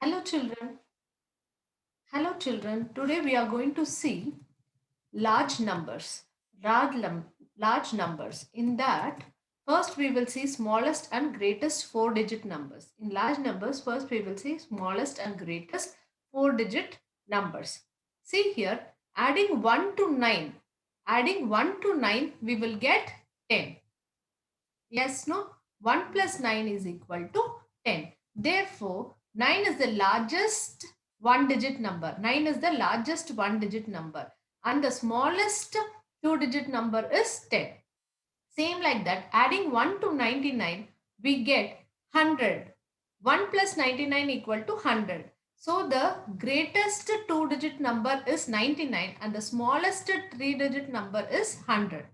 Hello children. Hello children. Today we are going to see large numbers. Large numbers. In that, first we will see smallest and greatest four-digit numbers. In large numbers, first we will see smallest and greatest four-digit numbers. See here, adding 1 to 9. Adding 1 to 9, we will get 10. Yes, no? 1 plus 9 is equal to 10. Therefore, 9 is the largest one digit number. 9 is the largest one digit number. And the smallest two digit number is 10. Same like that, adding 1 to 99, we get 100. 1 plus 99 equal to 100. So the greatest two digit number is 99 and the smallest three digit number is 100.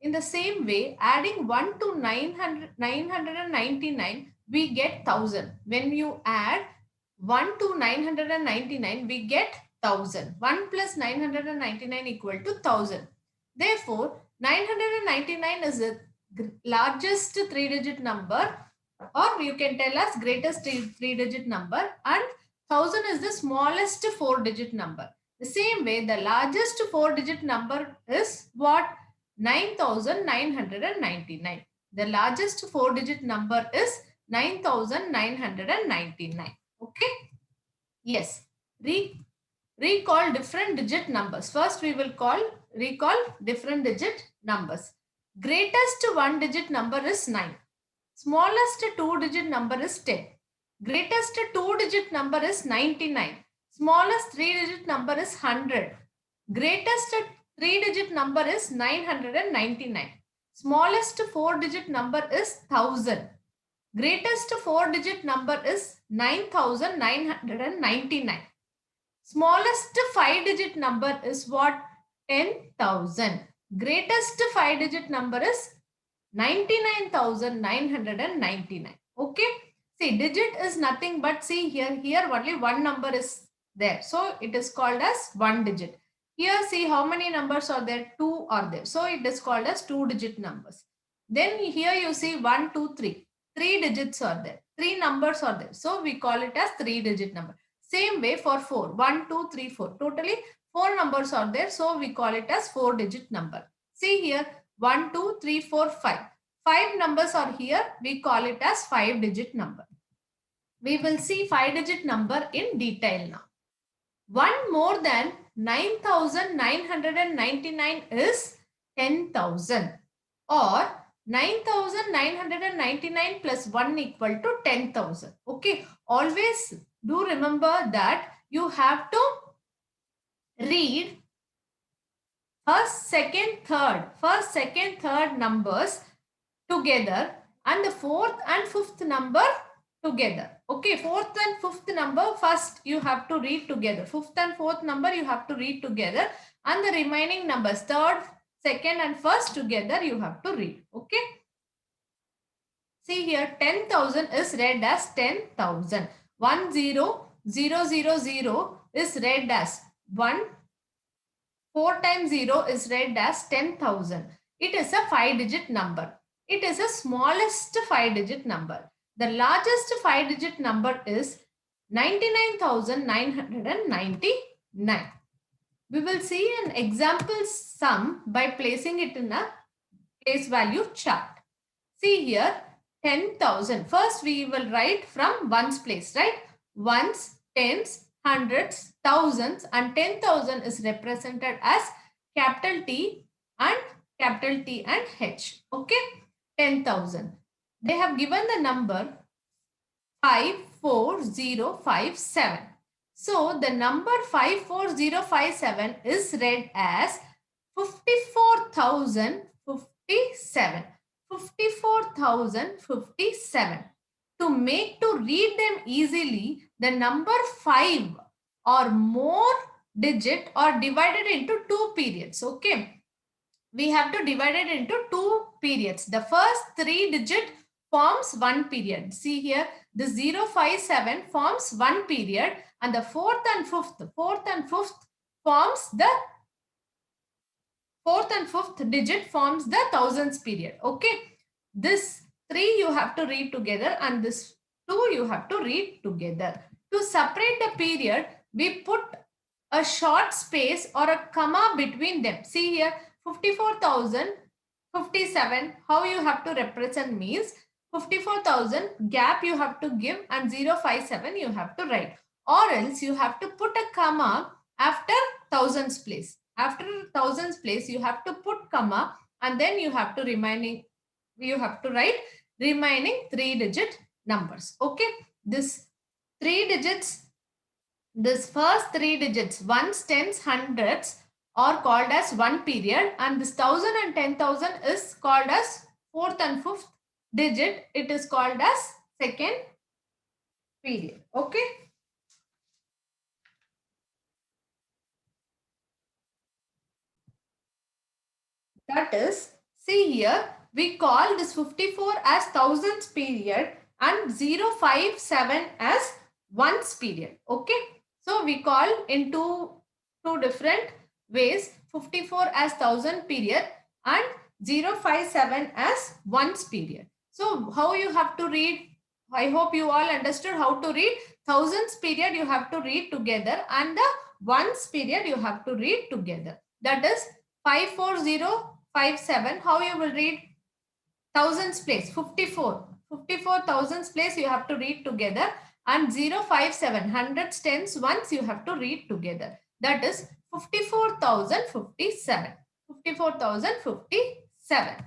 In the same way, adding 1 to 999, we get 1000. When you add 1 to 999, we get 1000. 1 plus 999 equal to 1000. Therefore, 999 is the largest three-digit number, or you can tell us greatest three-digit number, and 1000 is the smallest four-digit number. The same way, the largest four-digit number is what? 9999. The largest four-digit number is 9999. Okay? Yes. Recall different digit numbers. First, we will recall different digit numbers. Greatest one digit number is 9. Smallest two digit number is 10. Greatest two digit number is 99. Smallest three digit number is 100. Greatest three digit number is 999. Smallest four digit number is 1000. Greatest four digit number is 9999. Smallest five digit number is what? 10,000. Greatest five digit number is 99,999. Okay. See, digit is nothing but, see here only one number is there. So it is called as one digit. Here see how many numbers are there? Two are there. So it is called as two digit numbers. Then here you see 1, 2, 3. Three digits are there. Three numbers are there. So we call it as three digit number. Same way for 4. 1, 2, 3, 4. Totally 4 numbers are there. So we call it as four digit number. See here 1, 2, 3, 4, 5. 5 numbers are here. We call it as five digit number. We will see five digit number in detail now. 1 more than 9999 is 10,000, or 9999 plus 1 equal to 10,000. Okay, always do remember that you have to read first, second, third numbers together and the fourth and fifth number together. Okay, fourth and fifth number first you have to read together. Fifth and fourth number you have to read together, and the remaining numbers third, second and first together you have to read. Okay. See here 10,000 is read as 10,000. 10,000 is read as 1. 4 times 0 is read as 10,000. It is a 5-digit number. It is the smallest 5-digit number. The largest 5-digit number is 99,999. We will see an example sum by placing it in a place value chart. See here 10,000. First we will write from ones place, right? Ones, tens, hundreds, thousands, and 10,000 is represented as capital T and H. Okay, 10,000. They have given the number 54057. So the number 54057 is read as 54,057. 54,057. To read them easily, the number 5 or more digit are divided into two periods. Okay, we have to divide it into two periods. The first three digit forms one period. See here, the 057 forms one period, and the fourth and fifth forms the fourth and fifth digit forms the thousands period. Okay, this 3 you have to read together and this 2 you have to read together. To separate the period, we put a short space or a comma between them. See here, 54,057. How you have to represent means 54,000 gap you have to give and 057 you have to write. Or else you have to put a comma after thousands place. After thousands place, you have to put comma and then you have to write remaining 3-digit numbers. Okay, this 3 digits, this first 3 digits, ones, tens, hundreds are called as one period, and this 1000 and 10,000 is called as fourth and fifth digit. It is called as second period. Okay. That is, see here, we call this 54 as thousands period and 057 as ones period. Okay. So we call in two different ways, 54 as thousand period and 057 as ones period. So how you have to read? I hope you all understood how to read. Thousands period you have to read together and the ones period you have to read together. That is 54057. How you will read? Thousands place 54. 54 thousands place you have to read together, and 057 hundreds, tens, ones you have to read together. That is 54,057. 54,057.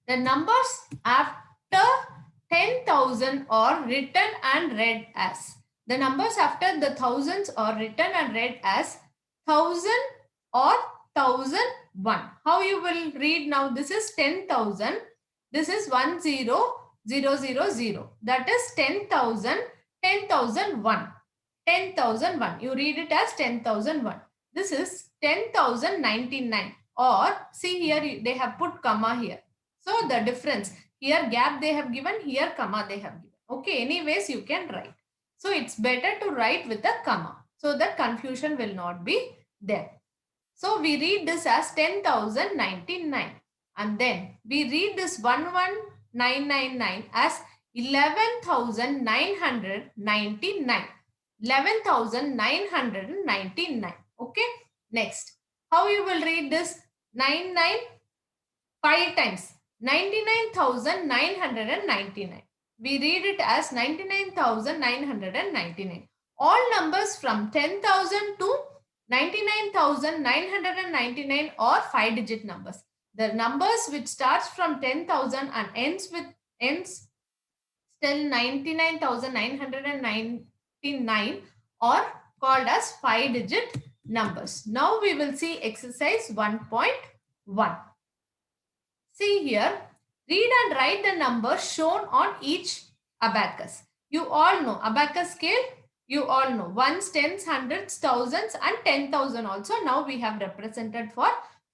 The numbers after 10,000 are written and read as. The numbers after the thousands are written and read as 1,000 or 1,001. How you will read now? This is 10,000. This is 10,000. That is 10,000, 10,001. 10,001. You read it as 10,001. This is 10,099. Or see here, they have put comma here. So the difference, here gap they have given, here comma they have given. Okay, anyways you can write. So it's better to write with a comma so that confusion will not be there. So we read this as 10,099, and then we read this 11,999 as 11,999. 11,999. Okay. Next, how you will read this? 99 5 times. 99,999. We read it as 99,999. All numbers from 10,000 to 99,999 are 5-digit numbers. The numbers which starts from 10,000 and ends still 99,999 are called as 5-digit numbers. Now we will see exercise 1.1. See here, read and write the numbers shown on each abacus. You all know abacus scale. You all know ones, tens, hundreds, thousands and 10,000 also. Now we have represented for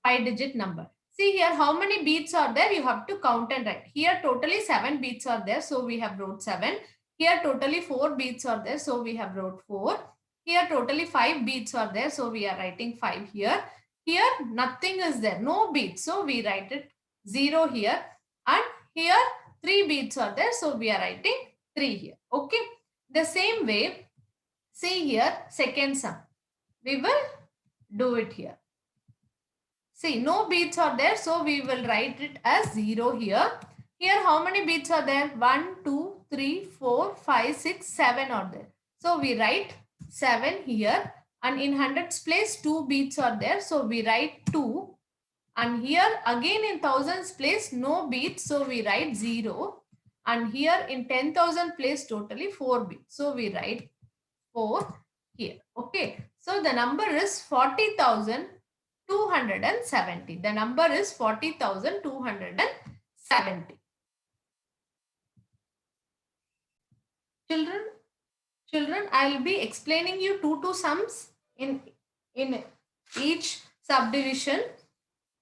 5-digit number. See here how many beats are there. You have to count and write. Here totally 7 beats are there. So we have wrote 7. Here totally 4 beats are there. So we have wrote 4. Here totally 5 beats are there. So we are writing 5 here. Here nothing is there. No beats. So we write it 0 here, and here 3 beats are there, so we are writing 3 here. Okay, the same way, see here second sum, we will do it here. See, no beats are there, so we will write it as 0 here. Here how many beats are there? 1 2 3 4 5 6 7 are there, so we write 7 here, and in hundreds place 2 beats are there, so we write 2. And here again in thousands place no beats, so we write 0. And here in 10,000 place totally 4 beats, so we write 4 here. Okay, so the number is 40,270. The number is 40,270. Children, I will be explaining you 2 sums in each subdivision.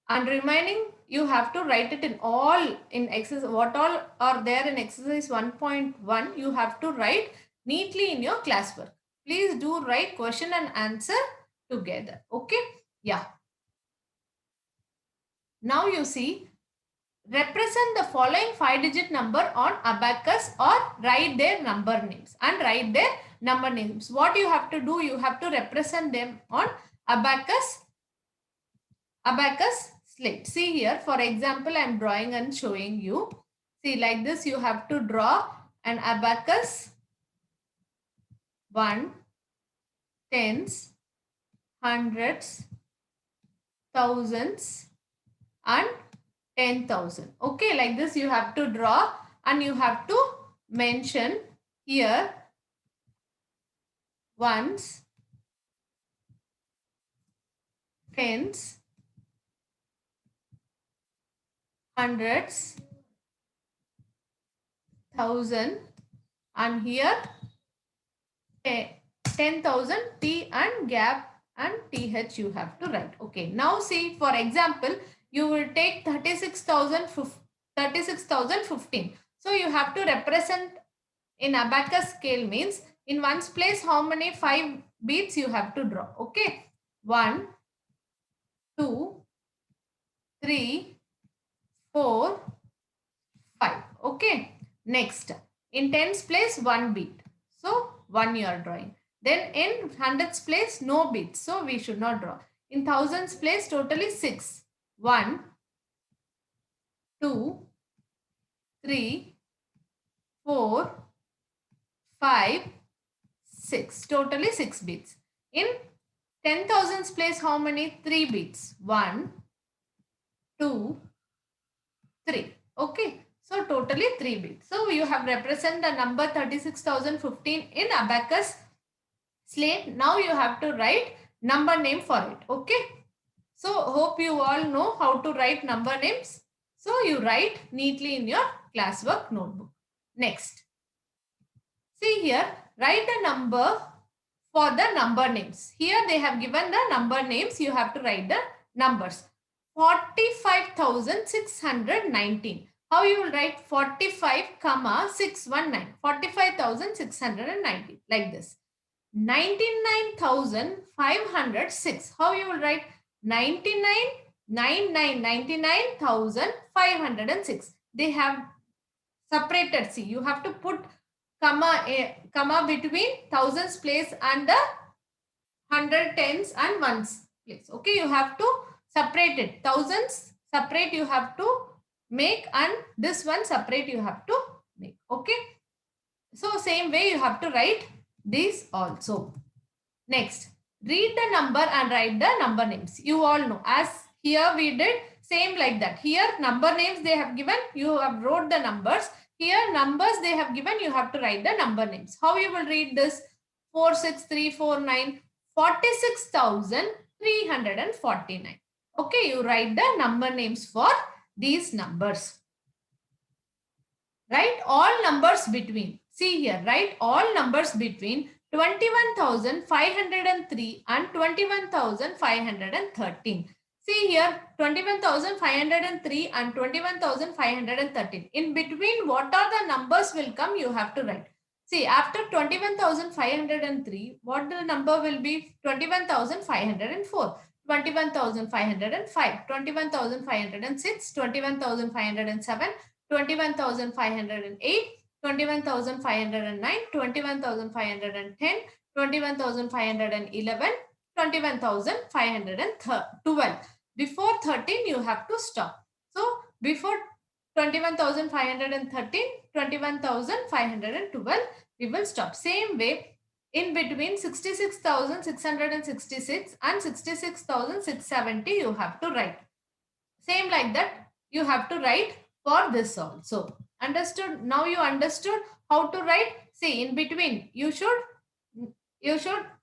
And remaining, you have to write it in all in exercise. What all are there in exercise 1.1, you have to write neatly in your classwork. Please do write question and answer together. Okay. Yeah. Now you see represent the following 5-digit number on abacus or write their number names and write their number names. What you have to do, you have to represent them on abacus slate. See here, for example, I am drawing and showing you. See, like this you have to draw an abacus, 1, tens, hundreds, thousands and 10,000. Okay, like this you have to draw and you have to mention here ones, tens, hundreds, thousand and here 10,000 T and gap and TH you have to write. Okay, now see, for example, you will take 36,015. So you have to represent in abacus scale, means in ones place how many 5 beats you have to draw. Okay, 1, 2, 3, 4, 5. Okay, next in tens place 1 beat, so 1 you are drawing. Then in hundreds place no beats, so we should not draw. In thousands place totally 6. 1, 2, 3, 4, 5, 6. Totally 6 beats. In 10,000s place how many? 3 beats. 1, 2, 3. Okay. So totally 3 beats. So you have represent the number 36,015 in abacus slate. Now you have to write number name for it. Okay. So hope you all know how to write number names. So you write neatly in your classwork notebook. Next. See here, write the number for the number names. Here they have given the number names. You have to write the numbers. 45,619. How you will write 45, 619. 45,619 like this. 99,506. How you will write 99,506. They have separated. See, you have to put comma between thousands place and the hundred, tens and ones place. Okay, you have to separate it. Thousands separate you have to make and this one separate you have to make. Okay, so same way you have to write this also. Next, read the number and write the number names. You all know, as here we did same like that. Here number names they have given, you have wrote the numbers. Here numbers they have given, you have to write the number names. How you will read this? 46349, 46,349. Okay, you write the number names for these numbers. Write all numbers between. See here, write all numbers between 21,503 and 21,513. See here, 21,503 and 21,513. In between, what are the numbers will come, you have to write. See, after 21,503, what the number will be? 21,504, 21,505, 21,506, 21,507, 21,508, 21,509, 21,510, 21,511, 21,512. Before 13, you have to stop. So, before 21,513, 21,512, we will stop. Same way, in between 66,666 and 66,670, you have to write. Same like that, you have to write for this also. Understood? Now you understood how to write. See, in between, you should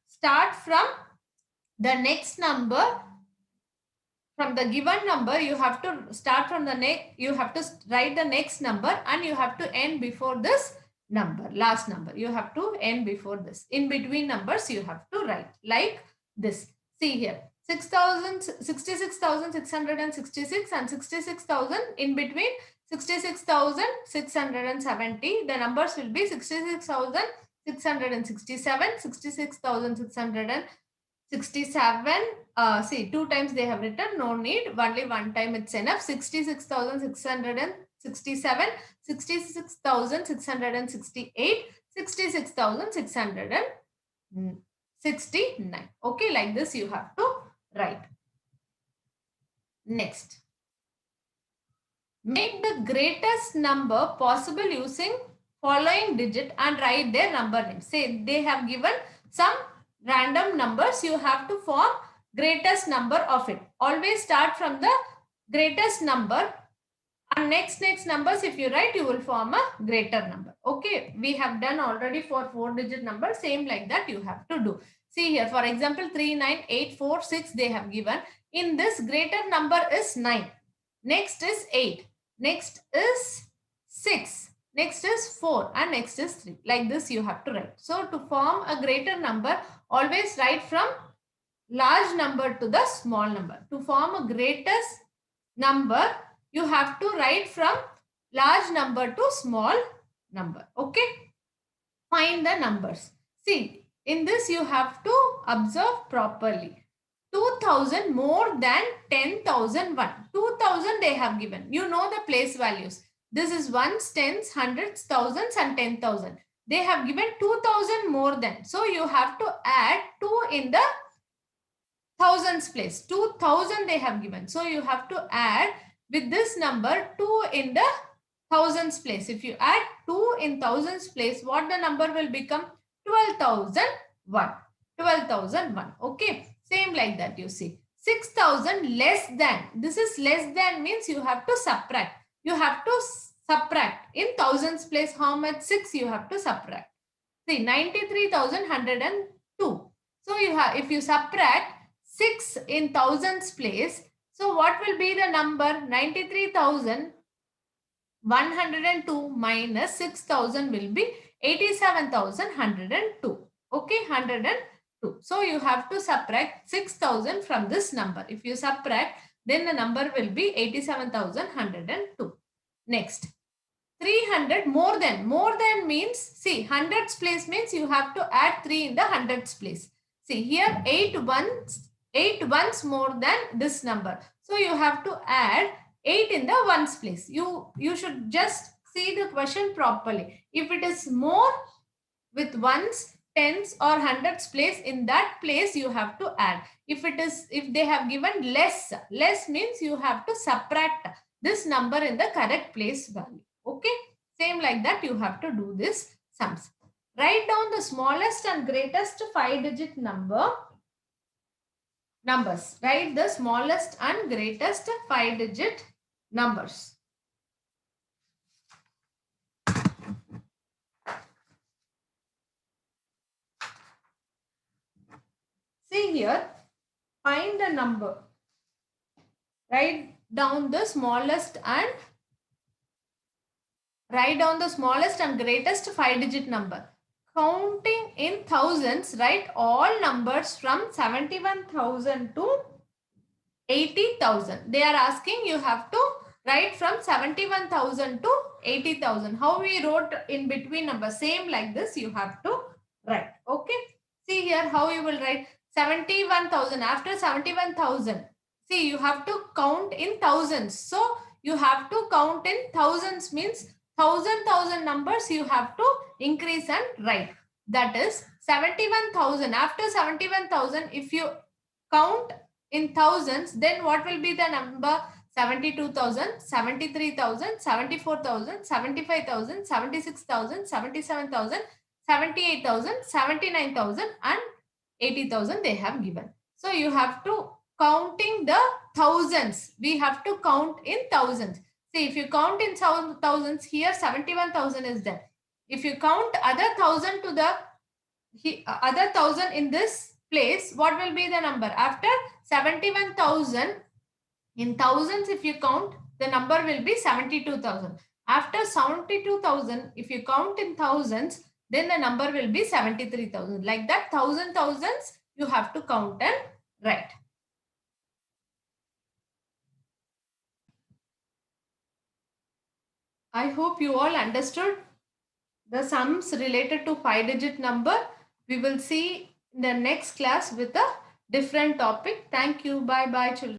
start from the next number. From the given number, you have to start from the next, you have to write the next number and you have to end before this number, last number. You have to end before this. In between numbers, you have to write like this. See here, 66,666 and 66,000, in between 66,670, the numbers will be 66,667, 66,670, 67, see, 2 times they have written, no need, only one time it's enough. 66,667, 66,668, 66,669. Okay, like this you have to write. Next, make the greatest number possible using following digit and write their number name. Say they have given some random numbers, you have to form greatest number of it. Always start from the greatest number, and next numbers if you write, you will form a greater number. Okay, we have done already for 4-digit number. Same like that you have to do. See here, for example, 39846 they have given. In this, greater number is 9, next is 8, next is 6, next is 4, and next is 3. Like this you have to write. So to form a greater number, always write from large number to the small number. To form a greatest number, you have to write from large number to small number. Okay, find the numbers. See, in this you have to observe properly. 2000 more than 10,001. 2000 they have given. You know the place values. This is ones, tens, hundreds, thousands, and 10,000. They have given 2000 more than. So you have to add 2 in the thousands place. 2000 they have given. So you have to add with this number 2 in the thousands place. If you add 2 in thousands place, what the number will become? 12,001. 12,001. Okay. Same like that you see. 6,000 less than. This is less than means you have to subtract. You have to subtract. In thousands place, how much? 6 you have to subtract. See, 93,102. So you have, if you subtract 6 in thousands place, so what will be the number? 93,102 minus 6,000 will be 87,102. Okay, 102. So you have to subtract 6,000 from this number. If you subtract, then the number will be 87,102. Next, 300 more than. More than means, see, hundreds place means you have to add 3 in the hundreds place. See here, 8 ones more than this number. So you have to add 8 in the ones place. You should just see the question properly. If it is more with ones, tens, or hundreds place, in that place you have to add. If they have given less means you have to subtract this number in the correct place value. Okay, same like that you have to do this sums. Write down the smallest and greatest 5-digit numbers. Write the smallest and greatest 5-digit numbers. See here, find the number. Write down the smallest and greatest 5-digit number. Counting in thousands, write all numbers from 71,000 to 80,000. They are asking you have to write from 71,000 to 80,000. How we wrote in between numbers, same like this you have to write. Okay. See here how you will write 71,000. After 71,000, see, you have to count in thousands. So you have to count in thousands means thousand numbers you have to increase and write. That is 71,000. After 71,000, if you count in thousands, then what will be the number? 72,000, 73,000, 74,000, 75,000, 76,000, 77,000, 78,000, 79,000, and 80,000 they have given. So you have to counting the thousands. We have to count in thousands. See, if you count in thousands, here 71,000 is there. If you count other thousand to the other thousand in this place, what will be the number? After 71,000, in thousands if you count, the number will be 72,000. After 72,000, if you count in thousands, then the number will be 73,000. Like that, thousands you have to count and write. I hope you all understood the sums related to 5-digit number. We will see in the next class with the different topic. Thank you. Bye bye, children.